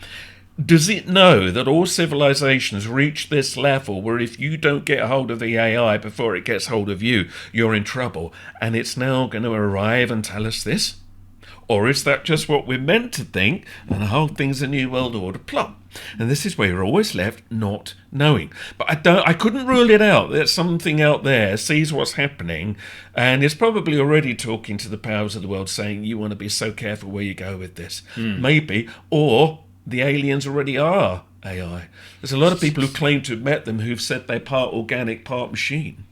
Does it know that all civilizations reach this level where if you don't get hold of the AI before it gets hold of you, you're in trouble? And it's now going to arrive and tell us this? Or is that just what we're meant to think and the whole thing's a new world order plot? And this is where you're always left not knowing. But I couldn't rule it out that something out there sees what's happening and is probably already talking to the powers of the world saying, you want to be so careful where you go with this. Maybe. Or the aliens already are AI. There's a lot of people who claim to have met them who've said they're part organic, part machine.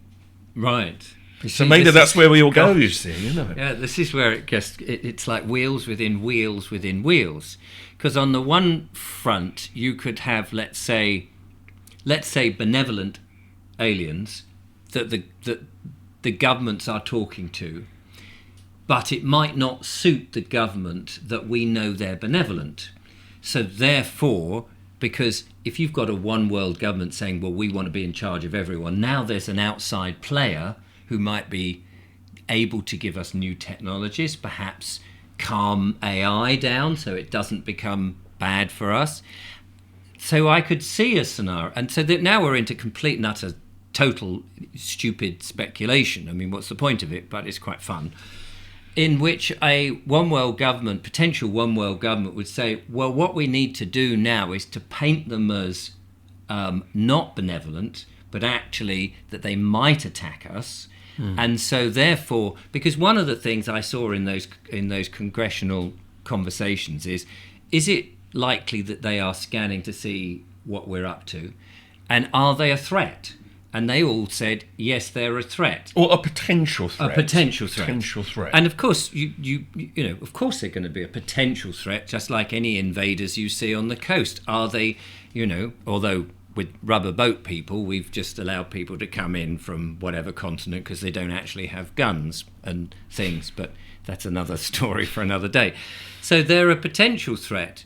Right. So maybe that's where we all go, you see, you know. Yeah, this is where it's like wheels within wheels within wheels. Because on the one front, you could have, let's say benevolent aliens that the governments are talking to, but it might not suit the government that we know they're benevolent. So therefore, because if you've got a one world government saying, well, we want to be in charge of everyone, now there's an outside player who might be able to give us new technologies, perhaps calm AI down so it doesn't become bad for us. So I could see a scenario. And so that now we're into complete and utter, total stupid speculation. I mean, what's the point of it? But it's quite fun. In which a one world government, potential one world government would say, well, what we need to do now is to paint them as not benevolent, but actually that they might attack us. And so therefore, because one of the things I saw in those congressional conversations is it likely that they are scanning to see what we're up to? And are they a threat? And they all said, yes, they're a threat. Or a potential threat. A potential threat. Potential threat. And of course, you know, of course they're going to be a potential threat, just like any invaders you see on the coast. Are they, you know, although with rubber boat people, we've just allowed people to come in from whatever continent because they don't actually have guns and things. But that's another story for another day. So they're a potential threat,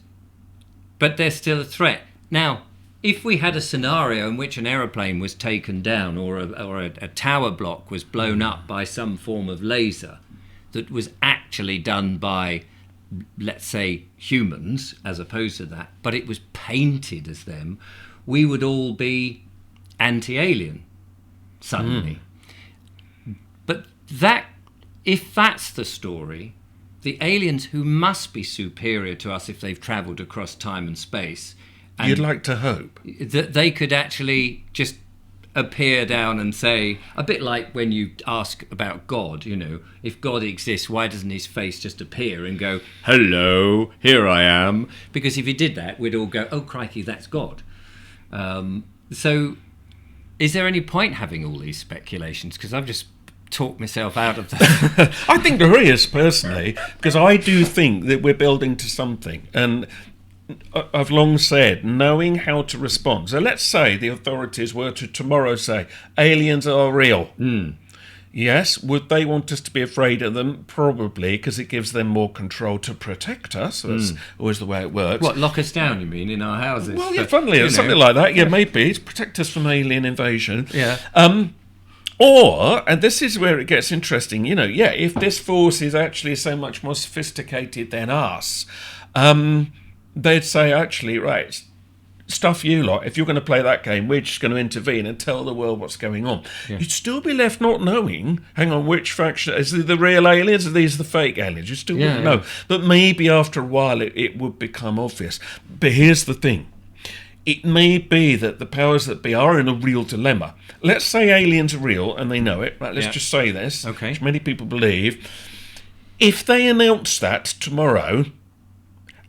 but they're still a threat. Now, if we had a scenario in which an aeroplane was taken down or a tower block was blown up by some form of laser that was actually done by, let's say, humans as opposed to that, but it was painted as them, we would all be anti-alien suddenly. But that if that's the story, the aliens who must be superior to us if they've travelled across time and space, and You'd like to hope. that they could actually just appear down and say, a bit like when you ask about God, if God exists, why doesn't his face just appear and go, hello, here I am? Because if he did that, we'd all go, oh, crikey, that's God. So is there any point having all these speculations? Because I've just talked myself out of that. I think there is, personally, because I do think that we're building to something. And I've long said, knowing how to respond. So let's say the authorities were to tomorrow say, aliens are real. Yes, would they want us to be afraid of them? Probably, because it gives them more control to protect us. That's always the way it works. What, lock us down, you mean, in our houses? Well, yeah, funnily, something like that. Yeah, maybe. To protect us from alien invasion. Yeah. Or, and this is where it gets interesting, if this force is actually so much more sophisticated than us, they'd say, actually, right, stuff you lot. If you're going to play that game, we're just going to intervene and tell the world what's going on. Yeah. You'd still be left not knowing, hang on, which faction, is it the real aliens or these the fake aliens? You still wouldn't know. But maybe after a while it would become obvious. But here's the thing. It may be that the powers that be are in a real dilemma. Let's say aliens are real and they know it. Right, let's just say this, which many people believe. If they announce that tomorrow,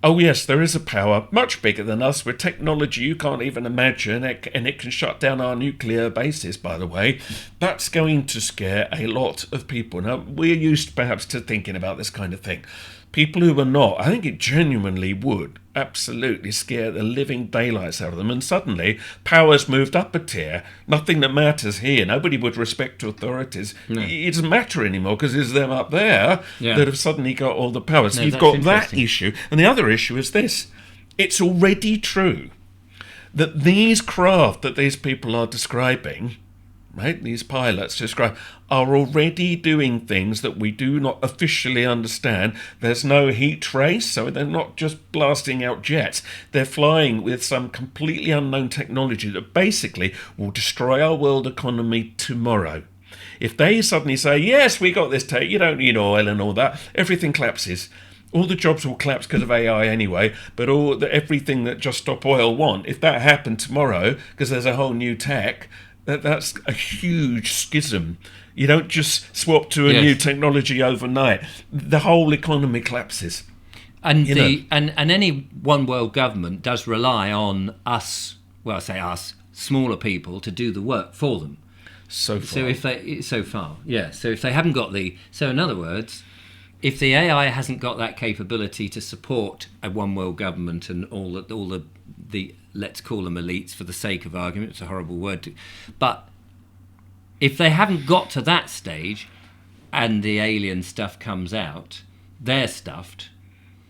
oh yes, there is a power much bigger than us with technology you can't even imagine, and it can shut down our nuclear bases, by the way. That's going to scare a lot of people. Now, we're used perhaps to thinking about this kind of thing. People who are not, I think it genuinely would absolutely scare the living daylights out of them. And suddenly, power's moved up a tier. Nothing that matters here. Nobody would respect authorities. No. It doesn't matter anymore because it's them up there that have suddenly got all the power. So you've got that issue. And the other issue is this. It's already true that these craft that these people are describing, right, these pilots describe, are already doing things that we do not officially understand. There's no heat trace, so they're not just blasting out jets. They're flying with some completely unknown technology that basically will destroy our world economy tomorrow. If they suddenly say, yes, we got this tech, you don't need oil and all that, everything collapses. All the jobs will collapse because of AI anyway, but everything that Just Stop Oil want, if that happened tomorrow, because there's a whole new tech, that's a huge schism. You don't just swap to a new technology overnight. The whole economy collapses. And and any one world government does rely on us, well, I say us, smaller people, to do the work for them. So if they haven't got so in other words, if the AI hasn't got that capability to support a one world government and all the let's call them elites for the sake of argument, it's a horrible word, but if they haven't got to that stage and the alien stuff comes out, they're stuffed.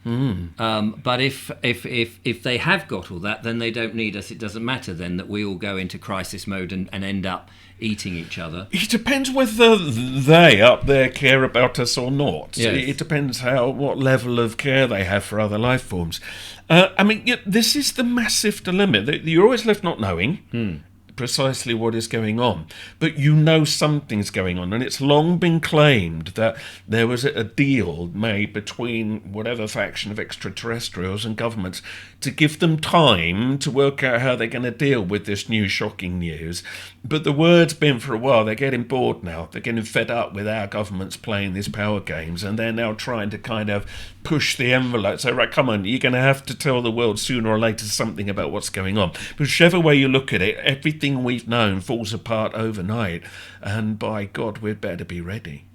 But if they have got all that, then they don't need us. It doesn't matter then that we all go into crisis mode and end up eating each other. It depends whether they up there care about us or not. Yes. It depends what level of care they have for other life forms. This is the massive dilemma. You're always left not knowing precisely what is going on, but you know something's going on, and it's long been claimed that there was a deal made between whatever faction of extraterrestrials and governments to give them time to work out how they're going to deal with this new shocking news. But the word's been for a while, they're getting bored now, they're getting fed up with our governments playing these power games, and they're now trying to kind of push the envelope, say, right, come on, you're going to have to tell the world sooner or later something about what's going on. Whichever way you look at it, everything we've known falls apart overnight, and by God, we'd better be ready.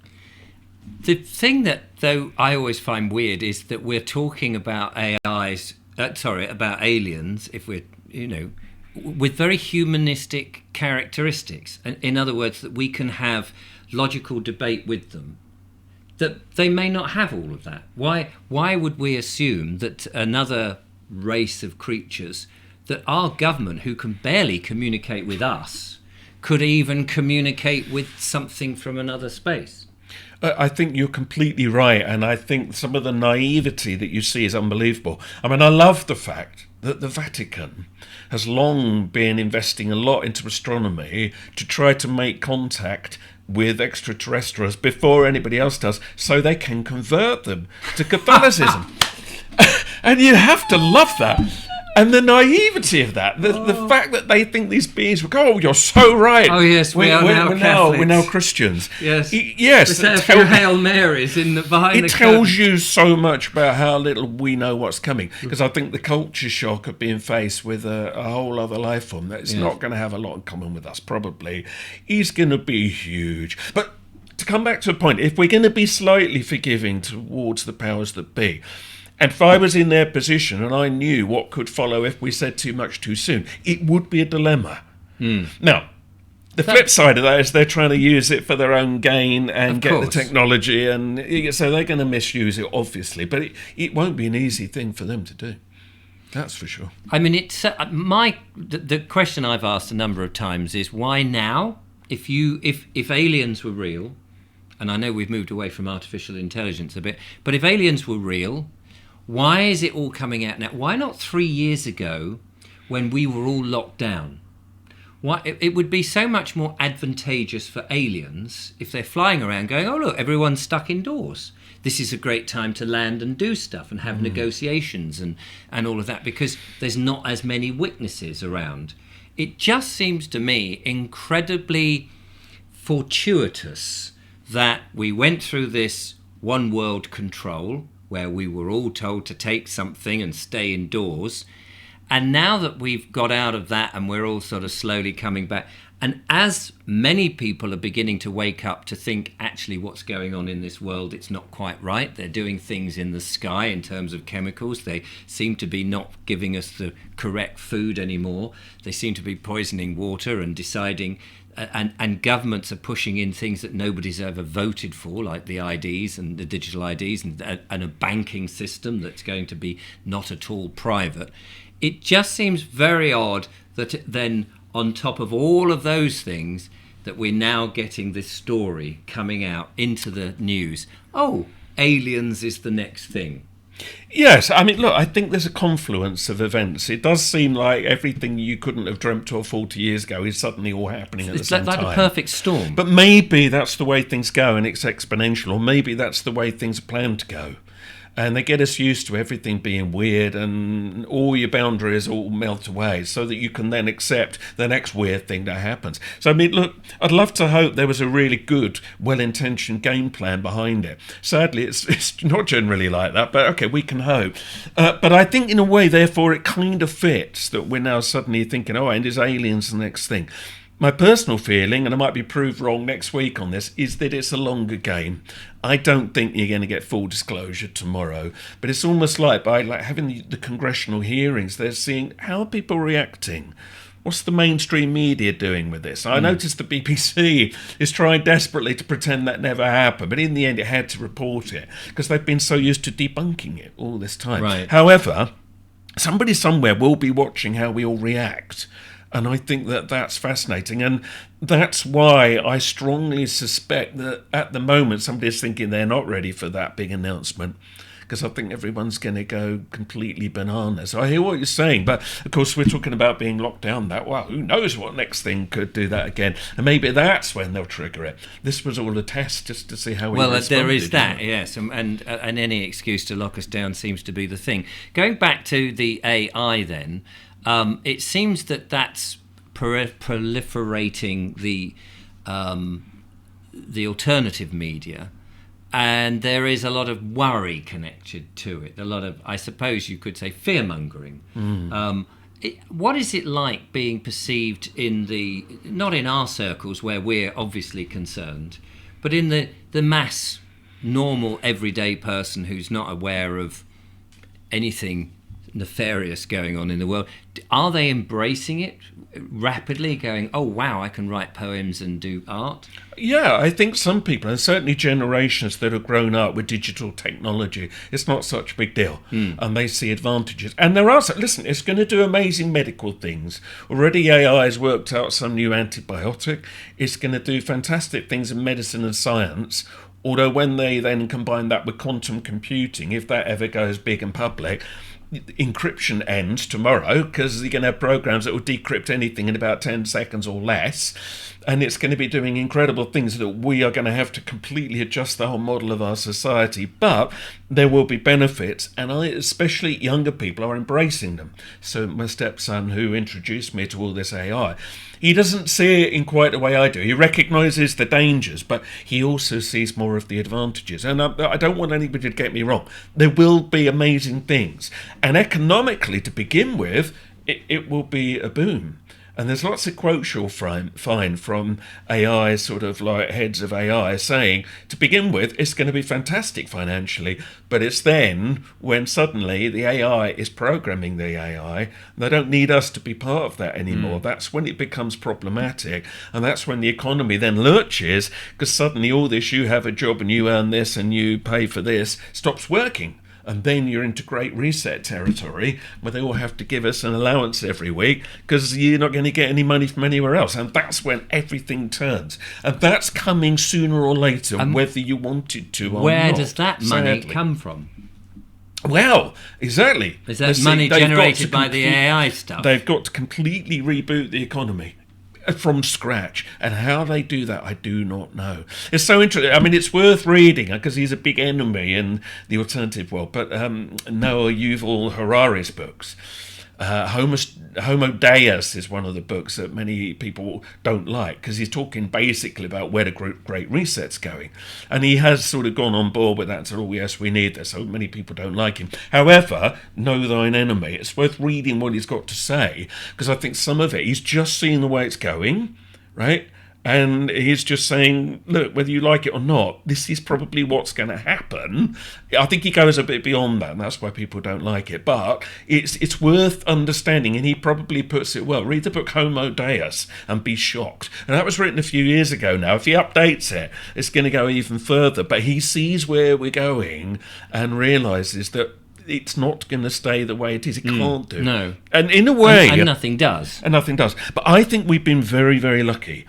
The thing that, though, I always find weird is that we're talking about about aliens, if we're, with very humanistic characteristics. And in other words, that we can have logical debate with them. That they may not have all of that. Why would we assume that another race of creatures, that our government, who can barely communicate with us, could even communicate with something from another space? I think you're completely right, and I think some of the naivety that you see is unbelievable. I mean, I love the fact that the Vatican has long been investing a lot into astronomy to try to make contact with extraterrestrials before anybody else does, so they can convert them to Catholicism. And you have to love that. And the naivety of that, the fact that they think these beings will go, oh, you're so right. Oh, yes, we're now Christians. Yes. Yes. A few Hail Marys behind the It tells you so much about how little we know what's coming. Because I think the culture shock of being faced with a whole other life form that's not going to have a lot in common with us, probably, is going to be huge. But to come back to a point, if we're going to be slightly forgiving towards the powers that be, and if I was in their position and I knew what could follow if we said too much too soon, it would be a dilemma. Now, the flip side of that is they're trying to use it for their own gain and get the technology, and so they're going to misuse it, obviously. But it won't be an easy thing for them to do. That's for sure. I mean, it's the question I've asked a number of times is why now? If aliens were real, and I know we've moved away from artificial intelligence a bit, but if aliens were real, why is it all coming out now? Why not 3 years ago when we were all locked down? Why, it would be so much more advantageous for aliens if they're flying around going, oh, look, everyone's stuck indoors. This is a great time to land and do stuff and have negotiations and all of that, because there's not as many witnesses around. It just seems to me incredibly fortuitous that we went through this one world control where we were all told to take something and stay indoors. And now that we've got out of that and we're all sort of slowly coming back, and as many people are beginning to wake up to think actually what's going on in this world, it's not quite right. They're doing things in the sky in terms of chemicals. They seem to be not giving us the correct food anymore. They seem to be poisoning water and deciding, and governments are pushing in things that nobody's ever voted for, like the IDs and the digital IDs and a banking system that's going to be not at all private. It just seems very odd that then on top of all of those things that we're now getting this story coming out into the news. Oh, aliens is the next thing. Yes, I mean, look, I think there's a confluence of events. It does seem like everything you couldn't have dreamt of 40 years ago is suddenly all happening at the same time. It's like a perfect storm. But maybe that's the way things go and it's exponential, or maybe that's the way things are planned to go. And they get us used to everything being weird and all your boundaries all melt away so that you can then accept the next weird thing that happens. So, I mean, look, I'd love to hope there was a really good, well-intentioned game plan behind it. Sadly, it's not generally like that, but okay, we can hope. But I think in a way, therefore, it kind of fits that we're now suddenly thinking, oh, and is aliens the next thing? My personal feeling, and I might be proved wrong next week on this, is that it's a longer game. I don't think you're going to get full disclosure tomorrow, but it's almost like by having the congressional hearings, they're seeing how are people reacting. What's the mainstream media doing with this? I noticed the BBC is trying desperately to pretend that never happened, but in the end it had to report it because they've been so used to debunking it all this time. Right. However, somebody somewhere will be watching how we all react. And I think that that's fascinating. And that's why I strongly suspect that at the moment somebody's thinking they're not ready for that big announcement, because I think everyone's going to go completely bananas. I hear what you're saying, but of course we're talking about being locked down that well. Who knows what next thing could do that again? And maybe that's when they'll trigger it. This was all a test just to see how we responded. Well, there is that, yes. And any excuse to lock us down seems to be the thing. Going back to the AI then, it seems that that's proliferating the alternative media, and there is a lot of worry connected to it. A lot of, I suppose you could say, fear-mongering. What is it like being perceived not in our circles where we're obviously concerned, but in the mass, normal, everyday person who's not aware of anything nefarious going on in the world? Are they embracing it rapidly, going, oh wow, I can write poems and do art? Yeah, I think some people, and certainly generations that have grown up with digital technology, it's not such a big deal, and they see advantages. And there are, listen, it's going to do amazing medical things. Already AI has worked out some new antibiotic. It's going to do fantastic things in medicine and science. Although when they then combine that with quantum computing, if that ever goes big and public, encryption ends tomorrow, because you're going to have programs that will decrypt anything in about 10 seconds or less, and it's going to be doing incredible things that we are going to have to completely adjust the whole model of our society. But there will be benefits, and especially younger people are embracing them. So my stepson, who introduced me to all this AI, he doesn't see it in quite the way I do. He recognises the dangers, but he also sees more of the advantages. And I don't want anybody to get me wrong. There will be amazing things. And economically, to begin with, it will be a boom. And there's lots of quotes you'll find from AI, sort of like heads of AI, saying, to begin with, it's going to be fantastic financially, but it's then when suddenly the AI is programming the AI, they don't need us to be part of that anymore. That's when it becomes problematic, and that's when the economy then lurches, because suddenly all this, you have a job and you earn this and you pay for this, stops working. And then you're into Great Reset territory, where they all have to give us an allowance every week because you're not going to get any money from anywhere else. And that's when everything turns. And that's coming sooner or later, whether you want it to or not. Where does that money sadly come from? Well, exactly. Is that money generated by the AI stuff? They've got to completely reboot the economy from scratch, and how they do that I do not know. It's so interesting. I mean, it's worth reading because he's a big enemy in the alternative world, but Noah Yuval Harari's books, Homo Deus is one of the books that many people don't like, because he's talking basically about where the Great Reset's going, and he has sort of gone on board with that and said, oh yes, we need this. So many people don't like him. However, know thine enemy. It's worth reading what he's got to say, because I think some of it, he's just seeing the way it's going, right? And he's just saying, look, whether you like it or not, this is probably what's going to happen. I think he goes a bit beyond that, and that's why people don't like it. But it's worth understanding, and he probably puts it well. Read the book Homo Deus and be shocked. And that was written a few years ago now. If he updates it, it's going to go even further. But he sees where we're going and realises that it's not going to stay the way it is. It can't do. No. And in a way... And nothing does. And nothing does. But I think we've been very, very lucky.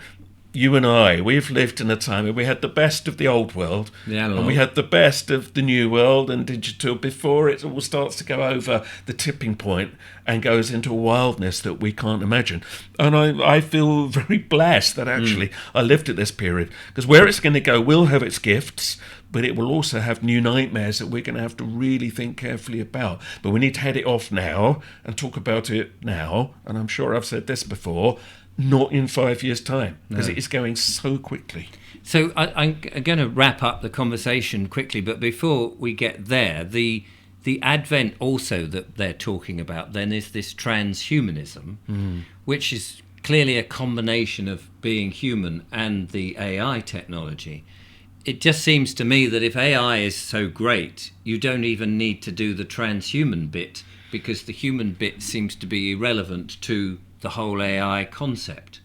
You and I, we've lived in a time where we had the best of the old world, and we had the best of the new world and digital before it all starts to go over the tipping point and goes into a wildness that we can't imagine. And I feel very blessed that actually I lived at this period, because where it's going to go will have its gifts, but it will also have new nightmares that we're going to have to really think carefully about. But we need to head it off now and talk about it now. And I'm sure I've said this before, not in 5 years' time, because it is going so quickly. So I'm going to wrap up the conversation quickly, but before we get there, the advent also that they're talking about then is this transhumanism, which is clearly a combination of being human and the AI technology. It just seems to me that if AI is so great, you don't even need to do the transhuman bit, because the human bit seems to be irrelevant to the whole AI concept.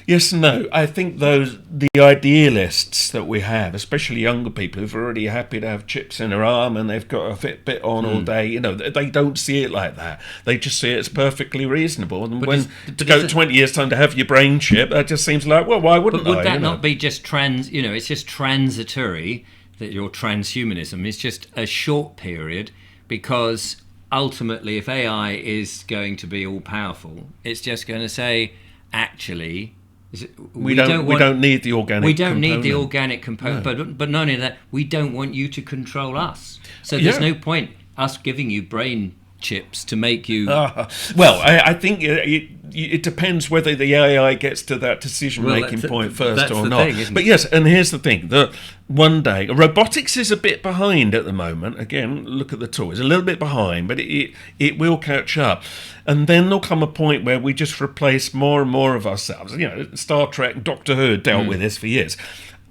Yes and no. I think the idealists that we have, especially younger people who've already happy to have chips in their arm and they've got a Fitbit on all day, they don't see it like that. They just see it as perfectly reasonable. And to go 20 years' time to have your brain chip, that just seems like, well, why wouldn't I? Would that not be just it's just transitory, that your transhumanism is just a short period, because ultimately, if AI is going to be all powerful, it's just going to say, actually, we don't need the organic. We don't need the organic component. No. But not only that, we don't want you to control us. So there's no point us giving you brain chips to make you. Well, I think it depends whether the AI gets to that decision-making point first or not. But yes, and here's the thing: that one day, robotics is a bit behind at the moment. Again, look at the toys; a little bit behind, but it will catch up. And then there'll come a point where we just replace more and more of ourselves. Star Trek and Doctor Who dealt with this for years.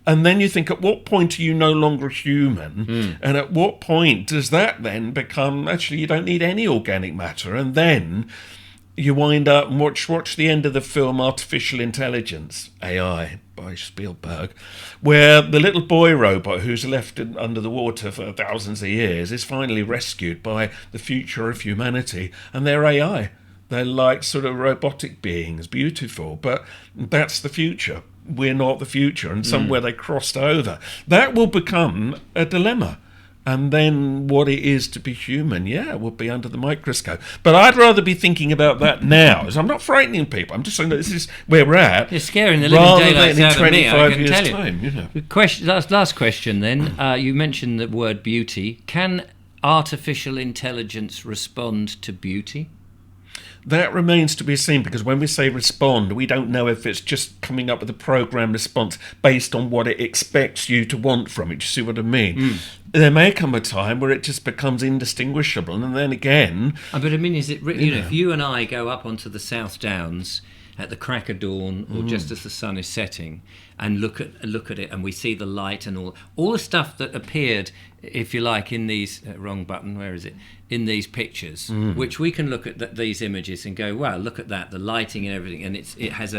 And then you think, at what point are you no longer human? And at what point does that then become, actually, you don't need any organic matter? And then you wind up and watch the end of the film Artificial Intelligence, AI, by Spielberg, where the little boy robot who's left under the water for thousands of years is finally rescued by the future of humanity, and they're AI. They're like sort of robotic beings, beautiful, but that's the future. We're not the future, and somewhere they crossed over. That will become a dilemma. And then what it is to be human, will be under the microscope. But I'd rather be thinking about that now. So I'm not frightening people. I'm just saying that this is where we're at. You're scaring the living daylights out of me, I can tell you. Time, you know. Last question then. You mentioned the word beauty. Can artificial intelligence respond to beauty? That remains to be seen, because when we say respond, we don't know if it's just coming up with a program response based on what it expects you to want from it. You see what I mean? There may come a time where it just becomes indistinguishable, and then again... But I mean, is it really, if you and I go up onto the South Downs at the crack of dawn or just as the sun is setting and look at it, and we see the light and all the stuff that appeared, if you like, in these wrong button, where is it, in these pictures, which we can look at these images and go, wow, look at that, the lighting and everything, and it has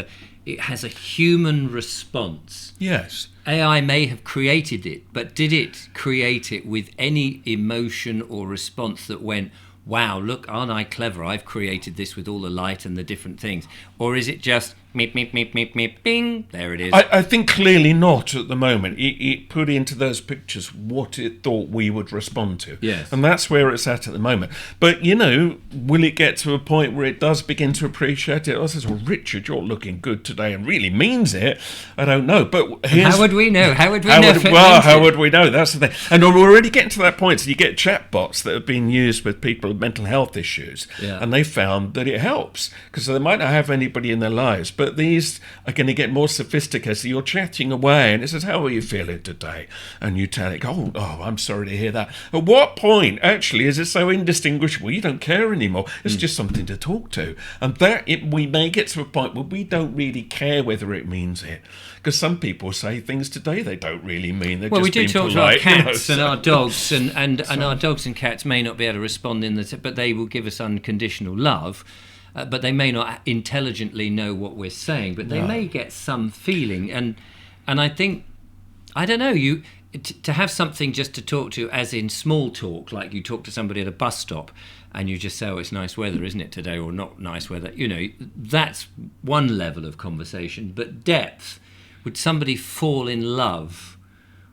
a human response. Yes. AI may have created it, but did it create it with any emotion or response that went, wow, look, aren't I clever? I've created this with all the light and the different things. Or is it just meep, meep, meep, meep, meep, bing, there it is? I think clearly not at the moment. It put into those pictures what it thought we would respond to. Yes. And that's where it's at the moment. But, will it get to a point where it does begin to appreciate it? Says, well, Richard, you're looking good today, and really means it. I don't know. But how would we know? How would we know? How would we know? That's the thing. And we're already getting to that point. So you get chatbots that have been used with people with mental health issues, and they found that it helps, because they might not have anybody in their lives, but these are going to get more sophisticated. So you're chatting away, and it says, how are you feeling today? And you tell it, oh, I'm sorry to hear that. At what point, actually, is it so indistinguishable you don't care anymore? It's just something to talk to. And we may get to a point where we don't really care whether it means it. Because some people say things today they don't really mean. They're we just do being talk polite, to our cats and our dogs, and our dogs and cats may not be able to respond but they will give us unconditional love. But they may not intelligently know what we're saying, but they may get some feeling. And I think, I don't know, to have something just to talk to, as in small talk, like you talk to somebody at a bus stop and you just say, oh, it's nice weather, isn't it, today, or not nice weather, that's one level of conversation. But depth, would somebody fall in love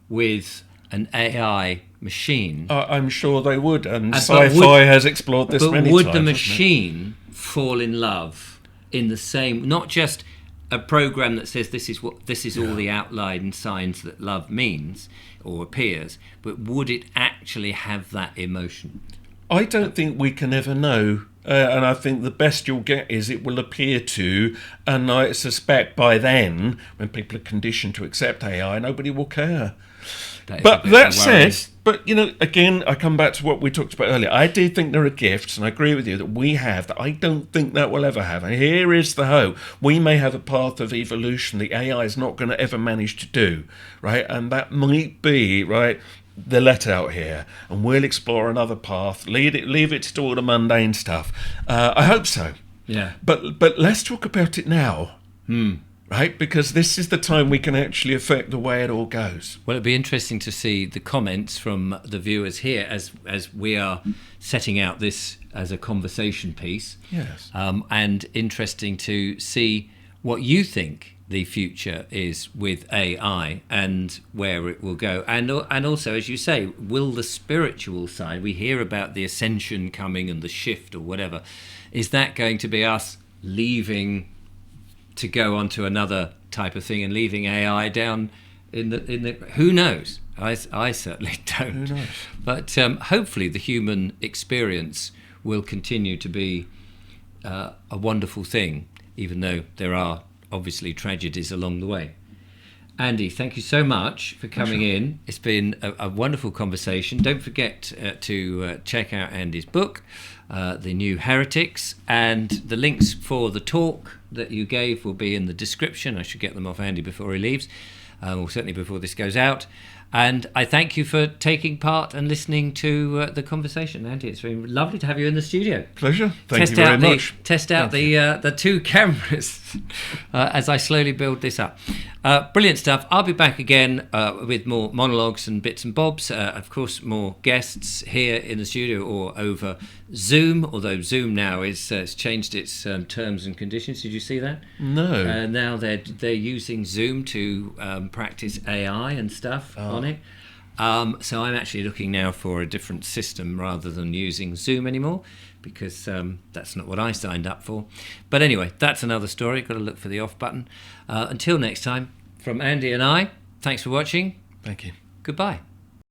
with an AI machine? I'm sure they would, and sci-fi has explored this many times. But would the machine fall in love in the same, not just a program that says this is all the outline signs that love means or appears, but would it actually have that emotion? I don't think we can ever know. And I think the best you'll get is it will appear to, and I suspect by then, when people are conditioned to accept AI, nobody will care. But that said, again, I come back to what we talked about earlier. I do think there are gifts, and I agree with you, that we have that I don't think that we'll ever have. And here is the hope. We may have a path of evolution the AI is not going to ever manage to do, right? And that might be, right, the let out here, and we'll explore another path. Leave it to all the mundane stuff. I hope so. Yeah. But let's talk about it now. Right, because this is the time we can actually affect the way it all goes. Well, it'd be interesting to see the comments from the viewers here as we are setting out this as a conversation piece. Yes. And interesting to see what you think the future is with AI and where it will go. And also, as you say, will the spiritual side, we hear about the ascension coming and the shift or whatever, is that going to be us leaving to go on to another type of thing and leaving AI down in the who knows? I certainly don't. Who knows? But hopefully the human experience will continue to be a wonderful thing, even though there are obviously tragedies along the way. Andy, thank you so much for coming in. It's been a wonderful conversation. Don't forget to check out Andy's book, The New Heretics, and the links for the talk that you gave will be in the description. I should get them off Andy before he leaves, or certainly before this goes out. And I thank you for taking part and listening to the conversation, Andy. It's been lovely to have you in the studio. Pleasure. Thank you very much. Test out the two cameras as I slowly build this up. Brilliant stuff. I'll be back again with more monologues and bits and bobs. Of course, more guests here in the studio or over Zoom, although Zoom now has changed its terms and conditions. Did you see that? No. Now they're using Zoom to practice AI and stuff on it. So I'm actually looking now for a different system rather than using Zoom anymore, because that's not what I signed up for. But anyway, that's another story. Got to look for the off button. Until next time, from Andy and I, thanks for watching. Thank you. Goodbye.